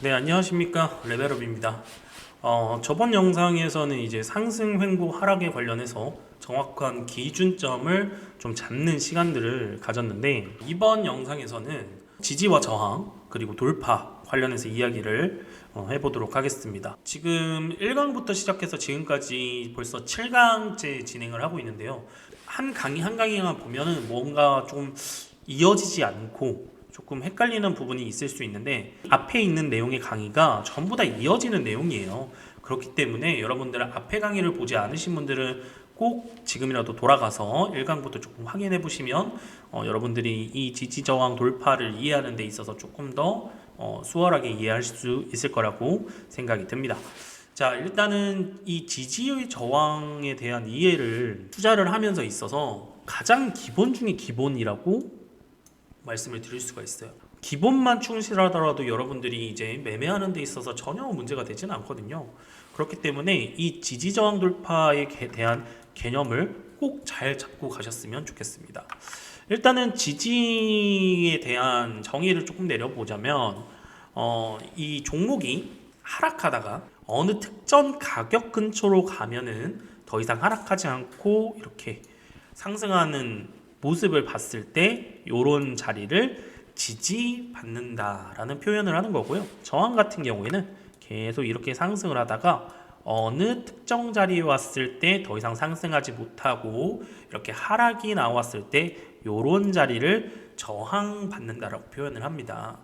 네, 안녕하십니까. 레벨업입니다. 저번 영상에서는 이제 상승 횡보 하락에 관련해서 정확한 기준점을 좀 잡는 시간들을 가졌는데, 이번 영상에서는 지지와 저항 그리고 돌파 관련해서 이야기를 해보도록 하겠습니다. 지금 1강부터 시작해서 지금까지 벌써 7강째 진행을 하고 있는데요. 한 강의 한 강의만 보면은 뭔가 좀 이어지지 않고 조금 헷갈리는 부분이 있을 수 있는데, 앞에 있는 내용의 강의가 전부 다 이어지는 내용이에요. 그렇기 때문에 여러분들은 앞에 강의를 보지 않으신 분들은 꼭 지금이라도 돌아가서 1강부터 조금 확인해 보시면 여러분들이 이 지지저항 돌파를 이해하는 데 있어서 조금 더 수월하게 이해할 수 있을 거라고 생각이 듭니다. 자, 일단은 이 지지의 저항에 대한 이해를 투자를 하면서 있어서 가장 기본 중에 기본이라고 말씀을 드릴 수가 있어요. 기본만 충실하더라도 여러분들이 이제 매매하는 데 있어서 전혀 문제가 되지는 않거든요. 그렇기 때문에 이 지지저항 돌파에 대한 개념을 꼭 잘 잡고 가셨으면 좋겠습니다. 일단은 지지에 대한 정의를 조금 내려보자면, 이 종목이 하락하다가 어느 특정 가격 근처로 가면은 더 이상 하락하지 않고 이렇게 상승하는 모습을 봤을 때 이런 자리를 지지받는다라는 표현을 하는 거고요. 저항 같은 경우에는 계속 이렇게 상승을 하다가 어느 특정 자리에 왔을 때 더 이상 상승하지 못하고 이렇게 하락이 나왔을 때 이런 자리를 저항받는다라고 표현을 합니다.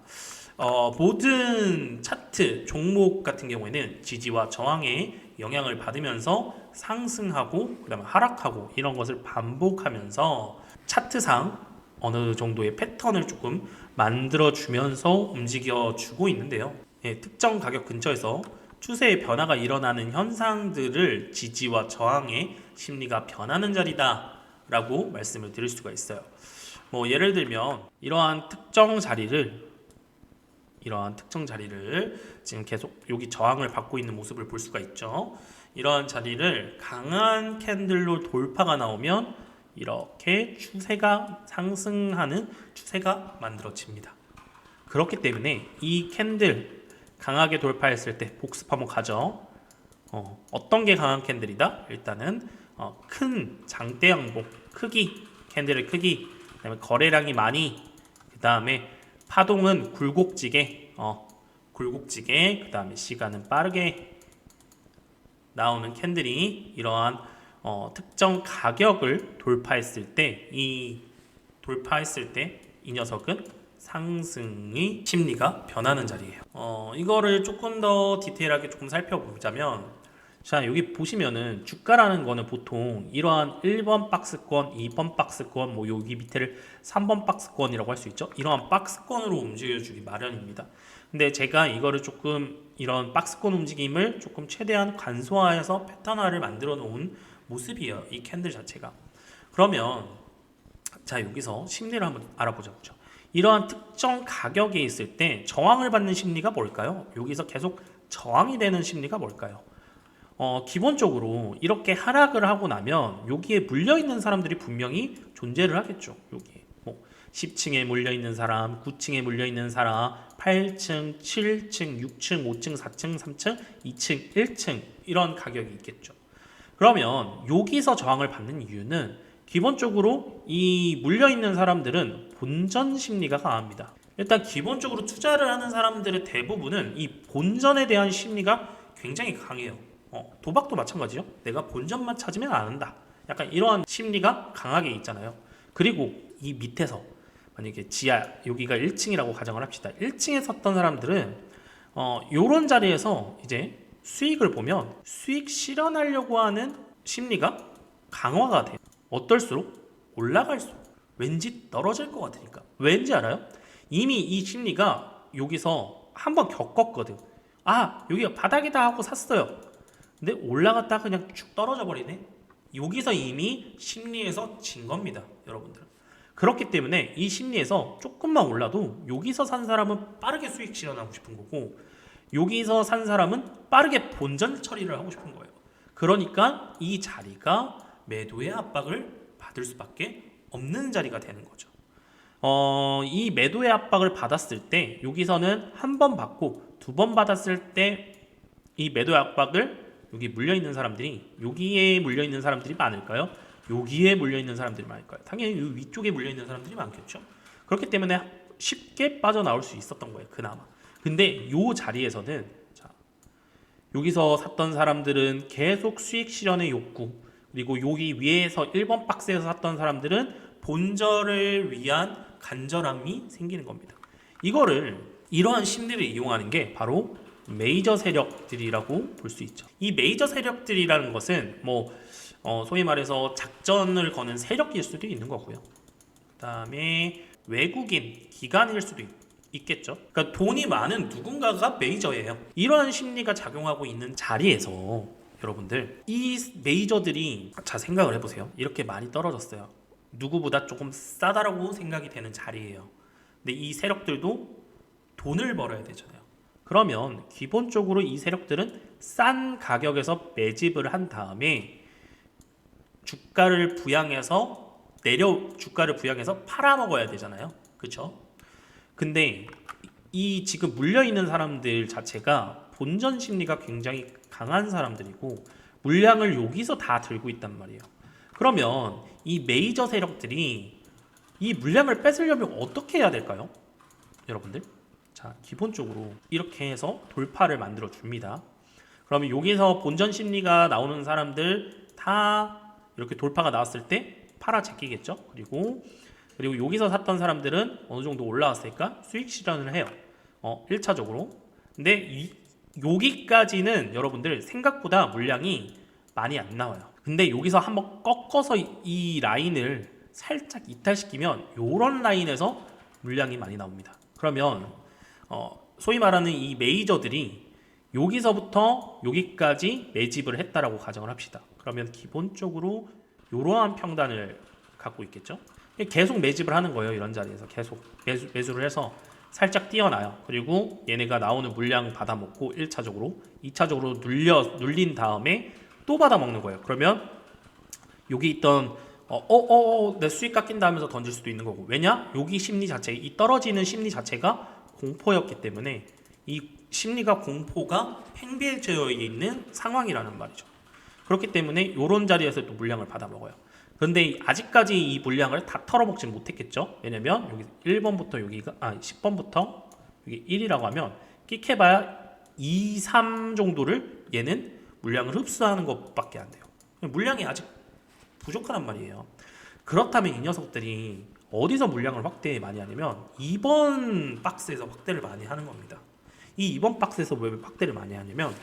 모든 차트 종목 같은 경우에는 지지와 저항의 영향을 받으면서 상승하고 그다음에 하락하고 이런 것을 반복하면서 차트상 어느 정도의 패턴을 조금 만들어주면서 움직여주고 있는데요. 특정 가격 근처에서 추세의 변화가 일어나는 현상들을 지지와 저항의 심리가 변하는 자리다 라고 말씀을 드릴 수가 있어요. 예를 들면 이러한 특정 자리를 지금 계속 여기 저항을 받고 있는 모습을 볼 수가 있죠. 이러한 자리를 강한 캔들로 돌파가 나오면 이렇게 추세가 상승하는 추세가 만들어집니다. 그렇기 때문에 이 캔들 강하게 돌파했을 때 복습 한번 가죠. 어떤 게 강한 캔들이다? 일단은 큰 장대 양봉 크기, 캔들의 크기, 그다음에 거래량이 많이, 그다음에 파동은 굴곡지게, 그다음에 시간은 빠르게 나오는 캔들이 이러한 특정 가격을 돌파했을 때 이 녀석은 상승의 심리가 변하는 자리예요. 이거를 조금 더 디테일하게 조금 살펴보자면, 자, 여기 보시면은 주가라는 거는 보통 이러한 1번 박스권, 2번 박스권, 여기 밑에를 3번 박스권이라고 할 수 있죠. 이러한 박스권으로 움직여주기 마련입니다. 근데 제가 이거를 조금 이런 박스권 움직임을 조금 최대한 간소화해서 패턴화를 만들어 놓은 모습이에요. 이 캔들 자체가. 그러면 자, 여기서 심리를 한번 알아보자고요. 이러한 특정 가격에 있을 때 저항을 받는 심리가 뭘까요? 여기서 계속 저항이 되는 심리가 뭘까요? 기본적으로 이렇게 하락을 하고 나면 여기에 물려있는 사람들이 분명히 존재를 하겠죠. 여기에 10층에 물려있는 사람, 9층에 물려있는 사람, 8층, 7층, 6층, 5층, 4층, 3층, 2층, 1층 이런 가격이 있겠죠. 그러면 여기서 저항을 받는 이유는 기본적으로 이 물려있는 사람들은 본전 심리가 강합니다. 일단 기본적으로 투자를 하는 사람들의 대부분은 이 본전에 대한 심리가 굉장히 강해요. 도박도 마찬가지죠. 내가 본전만 찾으면 안 한다. 약간 이러한 심리가 강하게 있잖아요. 그리고 이 밑에서 만약에 지하 여기가 1층이라고 가정을 합시다. 1층에 섰던 사람들은 요런 자리에서 이제 수익을 보면 수익 실현하려고 하는 심리가 강화가 돼요. 어떨수록 올라갈수록 왠지 떨어질 것 같으니까. 왠지 알아요? 이미 이 심리가 여기서 한번 겪었거든. 아, 여기가 바닥이다 하고 샀어요. 근데 올라갔다 그냥 쭉 떨어져 버리네. 여기서 이미 심리에서 진 겁니다, 여러분들. 그렇기 때문에 이 심리에서 조금만 올라도 여기서 산 사람은 빠르게 수익 실현하고 싶은 거고, 여기서 산 사람은 빠르게 본전 처리를 하고 싶은 거예요. 그러니까 이 자리가 매도의 압박을 받을 수밖에 없는 자리가 되는 거죠. 이 매도의 압박을 받았을 때 여기서는 한 번 받고 두 번 받았을 때 이 매도의 압박을 여기 물려있는 사람들이 여기에 물려있는 사람들이 많을까요? 여기에 물려있는 사람들이 많을까요? 당연히 이 위쪽에 물려있는 사람들이 많겠죠. 그렇기 때문에 쉽게 빠져나올 수 있었던 거예요. 그나마. 근데 이 자리에서는 자, 여기서 샀던 사람들은 계속 수익 실현의 욕구, 그리고 여기 위에서 1번 박스에서 샀던 사람들은 본절을 위한 간절함이 생기는 겁니다. 이러한 심리를 이용하는 게 바로 메이저 세력들이라고 볼 수 있죠. 이 메이저 세력들이라는 것은 소위 말해서 작전을 거는 세력일 수도 있는 거고요. 그 다음에 외국인, 기관일 수도 있겠죠. 그러니까 돈이 많은 누군가가 메이저예요. 이러한 심리가 작용하고 있는 자리에서 여러분들 이 메이저들이 자 생각을 해보세요. 이렇게 많이 떨어졌어요. 누구보다 조금 싸다라고 생각이 되는 자리예요. 근데 이 세력들도 돈을 벌어야 되잖아요. 그러면 기본적으로 이 세력들은 싼 가격에서 매집을 한 다음에 주가를 부양해서 팔아먹어야 되잖아요. 그렇죠? 근데 이 지금 물려있는 사람들 자체가 본전 심리가 굉장히 강한 사람들이고 물량을 여기서 다 들고 있단 말이에요. 그러면 이 메이저 세력들이 이 물량을 뺏으려면 어떻게 해야 될까요? 여러분들? 자, 기본적으로 이렇게 해서 돌파를 만들어 줍니다. 그러면 여기서 본전 심리가 나오는 사람들 다 이렇게 돌파가 나왔을 때 팔아 제끼겠죠. 그리고 여기서 샀던 사람들은 어느 정도 올라왔으니까 수익 실현을 해요. 1차적으로. 근데 여기까지는 여러분들 생각보다 물량이 많이 안 나와요. 근데 여기서 한번 꺾어서 이 라인을 살짝 이탈시키면 이런 라인에서 물량이 많이 나옵니다. 그러면 소위 말하는 이 메이저들이 여기서부터 여기까지 매집을 했다라고 가정을 합시다. 그러면 기본적으로 이러한 평단을 갖고 있겠죠. 계속 매집을 하는 거예요. 이런 자리에서 계속 매수를 해서 살짝 뛰어나요. 그리고 얘네가 나오는 물량 받아먹고 1차적으로 2차적으로 눌린 다음에 또 받아먹는 거예요. 그러면 여기 있던 내 수익 깎인다 하면서 던질 수도 있는 거고. 왜냐? 여기 심리 자체, 이 떨어지는 심리 자체가 공포였기 때문에 이 심리가 공포가 팽배되어 있는 상황이라는 말이죠. 그렇기 때문에 이런 자리에서 또 물량을 받아먹어요. 그런데 아직까지 이 물량을 다 털어먹지 못했겠죠. 왜냐면 여기 1번부터 여기가 10번부터 여기 1이라고 하면 끽해봐야 2, 3 정도를 얘는 물량을 흡수하는 것밖에 안 돼요. 물량이 아직 부족하단 말이에요. 그렇다면 이 녀석들이 어디서 물량을 확대 많이 하냐면 2번 박스에서 확대를 많이 하는 겁니다. 이 2번 박스에서 왜 확대를 많이 하냐면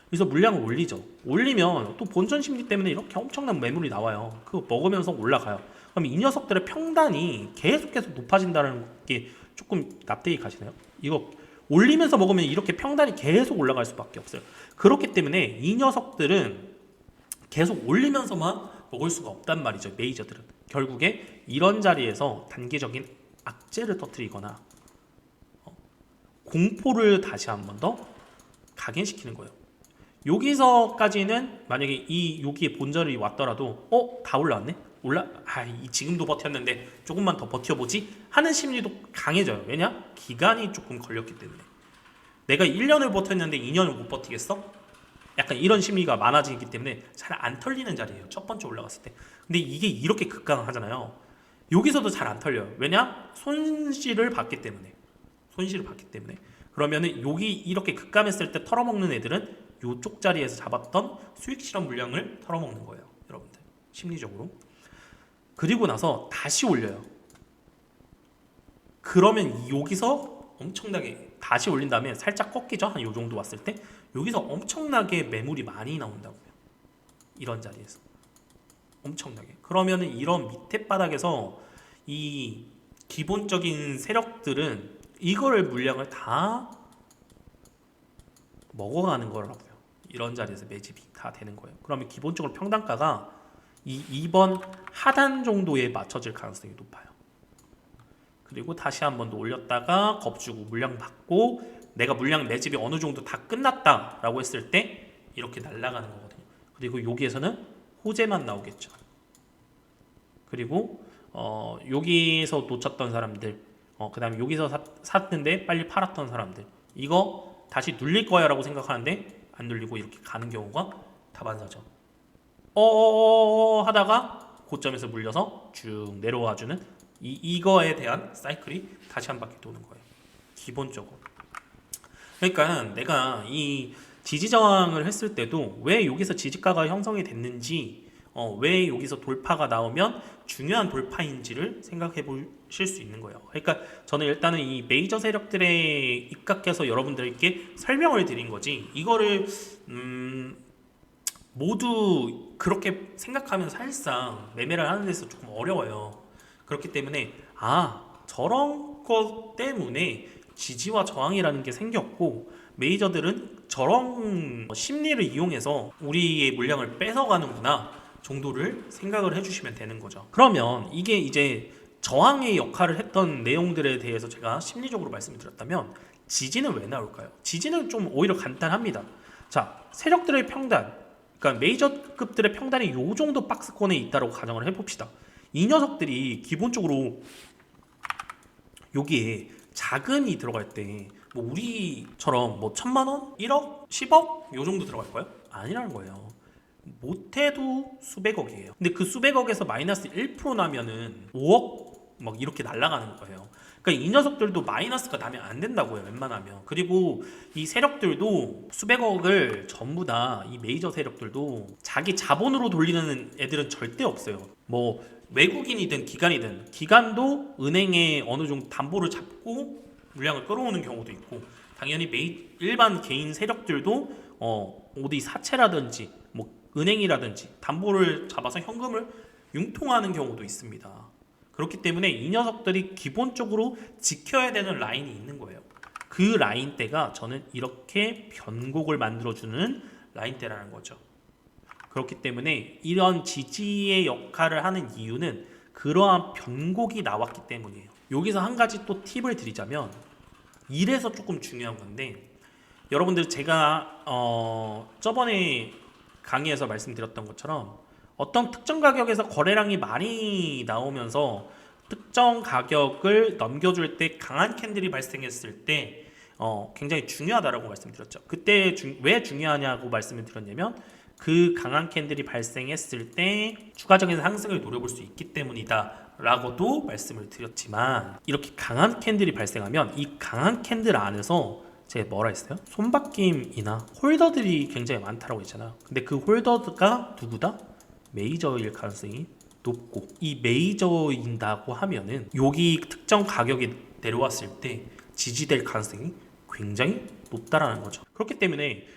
여기서 물량을 올리죠. 올리면 또 본전 심리 때문에 이렇게 엄청난 매물이 나와요. 그거 먹으면서 올라가요. 그럼 이 녀석들의 평단이 계속해서 높아진다는 게 조금 납득이 가시나요? 이거 올리면서 먹으면 이렇게 평단이 계속 올라갈 수밖에 없어요. 그렇기 때문에 이 녀석들은 계속 올리면서만 먹을 수가 없단 말이죠. 메이저들은 결국에 이런 자리에서 단기적인 악재를 터뜨리거나 공포를 다시 한 번 더 각인시키는 거예요. 여기서까지는 만약에 여기에 본절이 왔더라도 다 올라왔네? 지금도 버텼는데 조금만 더 버텨보지 하는 심리도 강해져요. 왜냐? 기간이 조금 걸렸기 때문에. 내가 1년을 버텼는데 2년을 못 버티겠어? 약간 이런 심리가 많아지기 때문에 잘 안 털리는 자리예요. 첫 번째 올라갔을 때. 근데 이게 이렇게 급강하잖아요. 여기서도 잘 안 털려요. 왜냐? 손실을 받기 때문에. 그러면은 여기 이렇게 급감했을 때 털어먹는 애들은 이쪽 자리에서 잡았던 수익 실현 물량을 털어먹는 거예요. 여러분들. 심리적으로. 그리고 나서 다시 올려요. 그러면 여기서 엄청나게 다시 올린 다음에 살짝 꺾이죠. 한 요 정도 왔을 때 여기서 엄청나게 매물이 많이 나온다고요. 이런 자리에서 엄청나게. 그러면은 이런 밑에 바닥에서 이 기본적인 세력들은 이거를 물량을 다 먹어가는 거라고요. 이런 자리에서 매집이 다 되는 거예요. 그러면 기본적으로 평단가가 이 2번 하단 정도에 맞춰질 가능성이 높아요. 그리고 다시 한 번 더 올렸다가 겁주고 물량 받고 내가 물량 매집이 어느 정도 다 끝났다라고 했을 때 이렇게 날아가는 거거든요. 그리고 여기에서는 호재만 나오겠죠. 그리고 여기서 놓쳤던 사람들, 그 다음에 여기서 샀는데 빨리 팔았던 사람들, 이거 다시 눌릴 거야 라고 생각하는데 안 눌리고 이렇게 가는 경우가 다반사죠. 하다가 고점에서 물려서 쭉 내려와주는 이거에 대한 사이클이 다시 한 바퀴 도는 거예요. 기본적으로. 그러니까 내가 이 지지 저항을 했을 때도 왜 여기서 지지가가 형성이 됐는지, 왜 여기서 돌파가 나오면 중요한 돌파인지를 생각해 보실 수 있는 거예요. 그러니까 저는 일단은 이 메이저 세력들에 입각해서 여러분들께 설명을 드린 거지, 이거를 모두 그렇게 생각하면 사실상 매매를 하는 데서 조금 어려워요. 그렇기 때문에 저런 것 때문에 지지와 저항이라는 게 생겼고, 메이저들은 저런 심리를 이용해서 우리의 물량을 뺏어가는구나 정도를 생각을 해주시면 되는 거죠. 그러면 이게 이제 저항의 역할을 했던 내용들에 대해서 제가 심리적으로 말씀을 드렸다면, 지지는 왜 나올까요? 지지는 좀 오히려 간단합니다. 자, 세력들의 평단, 그러니까 메이저급들의 평단이 요 정도 박스권에 있다고 가정을 해봅시다. 이 녀석들이 기본적으로 여기에 자금이 들어갈 때 뭐 우리처럼 뭐 1,000만 원, 1억, 10억 요 정도 들어갈까요? 아니라는 거예요. 못해도 수백억이에요. 근데 그 수백억에서 마이너스 1% 나면은 5억 막 이렇게 날아가는 거예요. 그러니까 이 녀석들도 마이너스가 나면 안 된다고요, 웬만하면. 그리고 이 세력들도 수백억을 전부 다, 이 메이저 세력들도 자기 자본으로 돌리는 애들은 절대 없어요. 뭐 외국인이든 기관이든, 기관도 은행에 어느 정도 담보를 잡고 물량을 끌어오는 경우도 있고, 당연히 일반 개인 세력들도 어디 사채라든지 뭐 은행이라든지 담보를 잡아서 현금을 융통하는 경우도 있습니다. 그렇기 때문에 이 녀석들이 기본적으로 지켜야 되는 라인이 있는 거예요. 그 라인대가 저는 이렇게 변곡을 만들어주는 라인대라는 거죠. 그렇기 때문에 이런 지지의 역할을 하는 이유는 그러한 변곡이 나왔기 때문이에요. 여기서 한 가지 또 팁을 드리자면, 이래서 조금 중요한 건데, 여러분들 제가 저번에 강의에서 말씀드렸던 것처럼 어떤 특정 가격에서 거래량이 많이 나오면서 특정 가격을 넘겨줄 때 강한 캔들이 발생했을 때 굉장히 중요하다라고 말씀드렸죠. 그때 왜 중요하냐고 말씀을 드렸냐면, 그 강한 캔들이 발생했을 때 추가적인 상승을 노려볼 수 있기 때문이다 라고도 말씀을 드렸지만, 이렇게 강한 캔들이 발생하면 이 강한 캔들 안에서 제가 뭐라 했어요? 손바뀜이나 홀더들이 굉장히 많다라고 했잖아요. 근데 그 홀더가 누구다? 메이저일 가능성이 높고, 이 메이저인다고 하면은 여기 특정 가격이 내려왔을 때 지지될 가능성이 굉장히 높다라는 거죠. 그렇기 때문에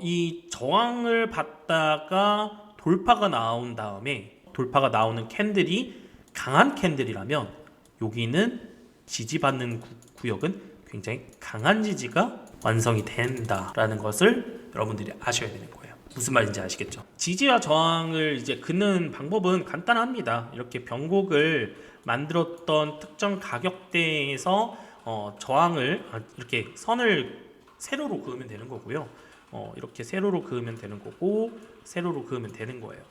이 저항을 받다가 돌파가 나온 다음에, 돌파가 나오는 캔들이 강한 캔들이라면 여기는 지지받는 구역은 굉장히 강한 지지가 완성이 된다라는 것을 여러분들이 아셔야 되는 거예요. 무슨 말인지 아시겠죠? 지지와 저항을 이제 긋는 방법은 간단합니다. 이렇게 변곡을 만들었던 특정 가격대에서 저항을 이렇게 선을 세로로 그으면 되는 거고요. 이렇게 세로로 그으면 되는 거고, 세로로 그으면 되는 거예요.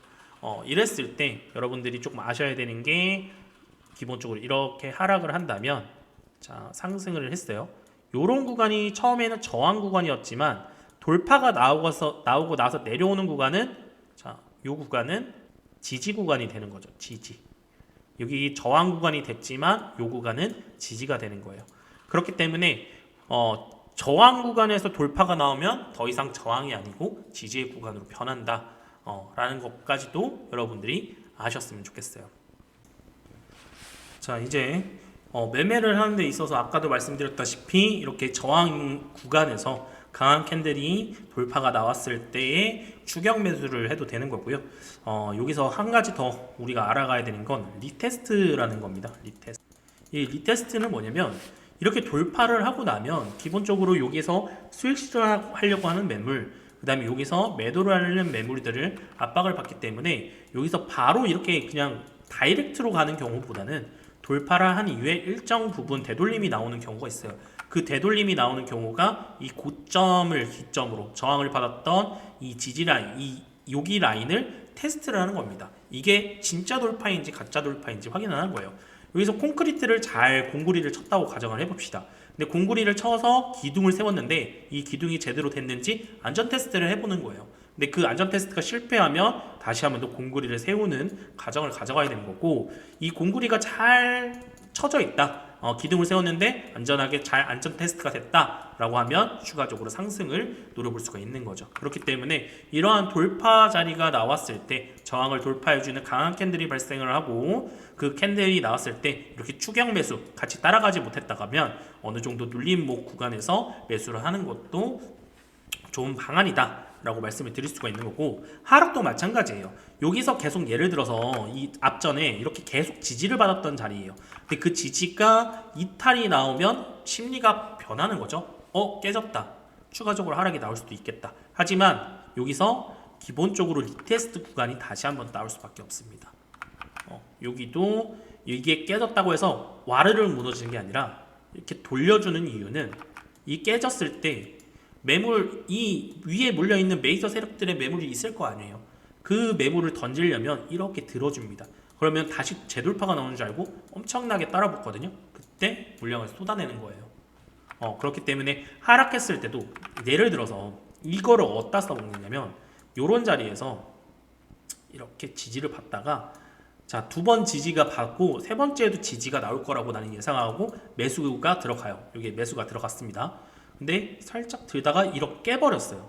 이랬을 때 여러분들이 조금 아셔야 되는 게, 기본적으로 이렇게 하락을 한다면, 자, 상승을 했어요. 요런 구간이 처음에는 저항 구간이었지만 돌파가 나오고 나서 내려오는 구간은, 자, 요 구간은 지지 구간이 되는 거죠. 지지. 여기 저항 구간이 됐지만 요 구간은 지지가 되는 거예요. 그렇기 때문에 저항 구간에서 돌파가 나오면 더 이상 저항이 아니고 지지의 구간으로 변한다 라는 것까지도 여러분들이 아셨으면 좋겠어요. 자, 이제 매매를 하는 데 있어서 아까도 말씀드렸다시피 이렇게 저항 구간에서 강한 캔들이 돌파가 나왔을 때에 추격 매수를 해도 되는 거고요. 여기서 한 가지 더 우리가 알아가야 되는 건 리테스트라는 겁니다. 리테스트. 이 리테스트는 뭐냐면, 이렇게 돌파를 하고 나면 기본적으로 여기서 수익 실현하려고 하는 매물, 그 다음에 여기서 매도를 하려는 매물들을 압박을 받기 때문에 여기서 바로 이렇게 그냥 다이렉트로 가는 경우보다는 돌파를 한 이후에 일정 부분 되돌림이 나오는 경우가 있어요. 그 되돌림이 나오는 경우가 이 고점을 기점으로 저항을 받았던 이 지지 라인, 여기 라인을 테스트를 하는 겁니다. 이게 진짜 돌파인지 가짜 돌파인지 확인하는 거예요. 여기서 콘크리트를 잘 공구리를 쳤다고 가정을 해봅시다. 근데 공구리를 쳐서 기둥을 세웠는데 이 기둥이 제대로 됐는지 안전 테스트를 해보는 거예요. 근데 그 안전 테스트가 실패하면 다시 한번 더 공구리를 세우는 과정을 가져가야 되는 거고, 이 공구리가 잘 쳐져 있다, 기둥을 세웠는데 안전하게 잘 안전 테스트가 됐다라고 하면 추가적으로 상승을 노려볼 수가 있는 거죠. 그렇기 때문에 이러한 돌파 자리가 나왔을 때 저항을 돌파해주는 강한 캔들이 발생을 하고, 그 캔들이 나왔을 때 이렇게 추격 매수 같이 따라가지 못했다가면 어느 정도 눌림목 구간에서 매수를 하는 것도 좋은 방안이다 라고 말씀을 드릴 수가 있는 거고, 하락도 마찬가지예요. 여기서 계속 예를 들어서 이 앞전에 이렇게 계속 지지를 받았던 자리예요. 근데 그 지지가 이탈이 나오면 심리가 변하는 거죠. 깨졌다, 추가적으로 하락이 나올 수도 있겠다. 하지만 여기서 기본적으로 리테스트 구간이 다시 한번 나올 수밖에 없습니다. 여기도 이게 깨졌다고 해서 와르르 무너지는 게 아니라 이렇게 돌려주는 이유는, 이 깨졌을 때 매물, 이 위에 몰려있는 메이저 세력들의 매물이 있을 거 아니에요. 그 매물을 던지려면 이렇게 들어줍니다. 그러면 다시 재돌파가 나오는 줄 알고 엄청나게 따라 붙거든요. 그때 물량을 쏟아내는 거예요. 그렇기 때문에 하락했을 때도 예를 들어서 이거를 어디다 써먹느냐면, 요런 자리에서 이렇게 지지를 받다가, 자, 두 번 지지가 받고 세 번째에도 지지가 나올 거라고 나는 예상하고 매수가 들어가요. 여기 매수가 들어갔습니다. 근데 살짝 들다가 이렇게 깨버렸어요.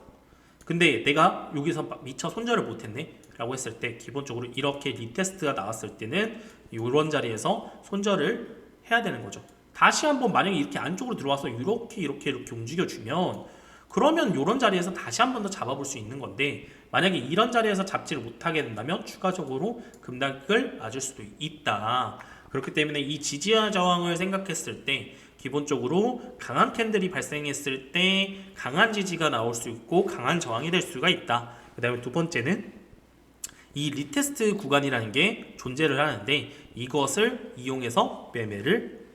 근데 내가 여기서 미처 손절을 못했네 라고 했을 때, 기본적으로 이렇게 리테스트가 나왔을 때는 이런 자리에서 손절을 해야 되는 거죠. 다시 한번 만약에 이렇게 안쪽으로 들어와서 이렇게 움직여주면, 그러면 이런 자리에서 다시 한 번 더 잡아볼 수 있는 건데, 만약에 이런 자리에서 잡지를 못하게 된다면 추가적으로 급락을 맞을 수도 있다. 그렇기 때문에 이 지지와 저항을 생각했을 때 기본적으로 강한 캔들이 발생했을 때 강한 지지가 나올 수 있고 강한 저항이 될 수가 있다. 그 다음에 두 번째는 이 리테스트 구간이라는 게 존재를 하는데, 이것을 이용해서 매매를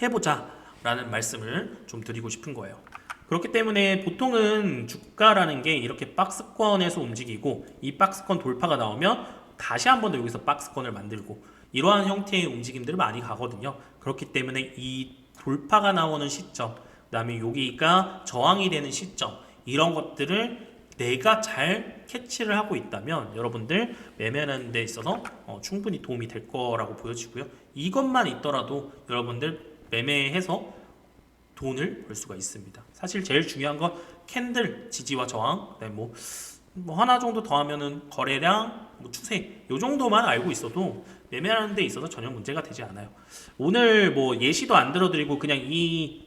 해보자 라는 말씀을 좀 드리고 싶은 거예요. 그렇기 때문에 보통은 주가라는 게 이렇게 박스권에서 움직이고, 이 박스권 돌파가 나오면 다시 한 번 더 여기서 박스권을 만들고, 이러한 형태의 움직임들을 많이 가거든요. 그렇기 때문에 이 돌파가 나오는 시점, 그 다음에 여기가 저항이 되는 시점, 이런 것들을 내가 잘 캐치를 하고 있다면 여러분들 매매하는 데 있어서 충분히 도움이 될 거라고 보여지고요. 이것만 있더라도 여러분들 매매해서 돈을 벌 수가 있습니다. 사실 제일 중요한 건 캔들 지지와 저항, 그다음에 뭐 하나 정도 더 하면은 거래량, 추세, 요 정도만 알고 있어도 매매하는 데 있어서 전혀 문제가 되지 않아요. 오늘 뭐 예시도 안 들어드리고 그냥 이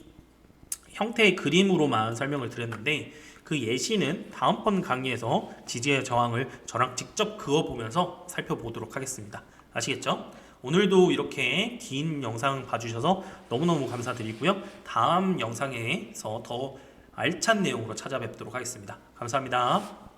형태의 그림으로만 설명을 드렸는데, 그 예시는 다음번 강의에서 지지의 저항을 저랑 직접 그어보면서 살펴보도록 하겠습니다. 아시겠죠? 오늘도 이렇게 긴 영상 봐주셔서 너무너무 감사드리고요. 다음 영상에서 더 알찬 내용으로 찾아뵙도록 하겠습니다. 감사합니다.